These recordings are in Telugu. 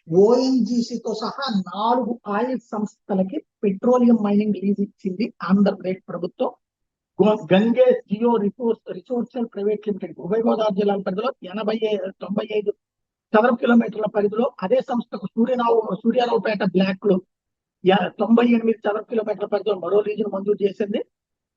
ఓఎన్జీసీతో సహా 4 ఆయిల్ సంస్థలకి పెట్రోలియం మైనింగ్ లీజ్ ఇచ్చింది ఆంధ్రప్రదేశ్ ప్రభుత్వం. గంగేస్ జియో రిసోర్సల్ ప్రైవేట్ లిమిటెడ్ ఉభయ గోదావరి జిల్లాల పరిధిలో 95 చదరపు కిలోమీటర్ల పరిధిలో, అదే సంస్థకు సూర్యారావుపేట బ్లాక్ లో 98 చదరపు కిలోమీటర్ల పరిధిలో మరో లీజును మంజూరు చేసింది.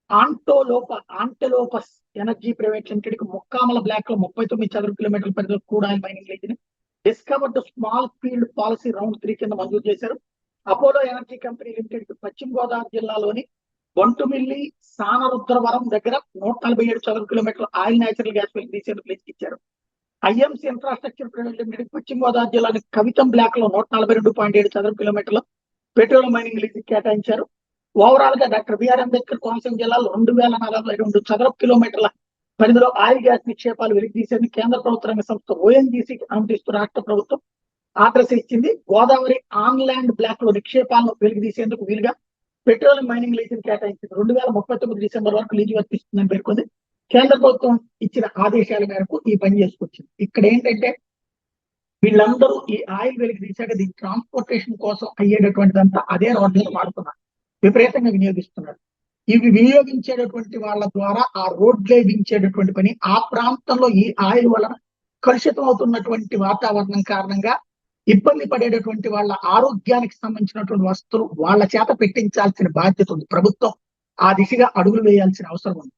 ఆంటెలోపస్ ఎనర్జీ ప్రైవేట్ లిమిటెడ్ కి ముక్కామల బ్లాక్ లో 39 చదరపు కిలోమీటర్ల పరిధిలో క్రూడ్ ఆయిల్ మైనింగ్ లీజుని discovered small field policy round 3 కింద మంజూరు చేశారు. అపోలో ఎనర్జీ కంపెనీ లిమిటెడ్ కి పశ్చిమ గోదావరి జిల్లాలోని బొంటుమిల్లి సానరుద్రవరం దగ్గర 147 చదరపు కిలోమీటర్ల ఆయిల్ నేచురల్ గ్యాస్ తీసేందుకు లీజ్ ఇచ్చారు. ఐఎంసీ ఇన్ఫ్రాస్ట్రక్చర్ ప్రైవేట్ లిమిటెడ్ పశ్చిమ గోదావరి జిల్లాని కవితం బ్లాక్ లో 142.7 చదరపు కిలోమీటర్ల పెట్రోల్ మైనింగ్ లీజ్ కేటాయించారు. ఓవరాల్ గా డాక్టర్ బిఆర్ అంబేద్కర్ కోనసీమ జిల్లాలో 2042 చదరపు కిలోమీటర్ల పరిధిలో ఆయిల్ గ్యాస్ నిక్షేపాలు వెలికి తీసేందుకు కేంద్ర ప్రభుత్వ రంగ సంస్థ ఓఎన్జీసీకి అనుమతిస్తూ రాష్ట్ర ప్రభుత్వం ఆర్డర్స్ ఇచ్చింది. గోదావరి ఆన్లాండ్ బ్లాక్ లో నిక్షేపాలను వెలికి తీసేందుకు వీలుగా పెట్రోలియం మైనింగ్ లీజును కేటాయించింది. 2039 డిసెంబర్ వరకు లీజు వర్తిస్తుందని పేర్కొంది. కేంద్ర ప్రభుత్వం ఇచ్చిన ఆదేశాల మేరకు ఈ పని చేసుకొచ్చింది. ఇక్కడ ఏంటంటే వీళ్ళందరూ ఈ ఆయిల్ వెలికి తీసాక దీని ట్రాన్స్పోర్టేషన్ కోసం అయ్యేటటువంటిదంతా అదే రోడ్లను వాడుతున్నారు, విపరీతంగా వినియోగిస్తున్నారు. ఇవి వినియోగించేటటువంటి వాళ్ళ ద్వారా ఆ రోడ్లే వించేటటువంటి పని, ఆ ప్రాంతంలో ఈ ఆయిల్ వలన కలుషితం అవుతున్నటువంటి వాతావరణం కారణంగా ఇబ్బంది పడేటటువంటి వాళ్ళ ఆరోగ్యానికి సంబంధించినటువంటి వస్తువులు వాళ్ళ చేత పెట్టించాల్సిన బాధ్యత ఉంది. ప్రభుత్వం ఆ దిశగా అడుగులు వేయాల్సిన అవసరం ఉంది.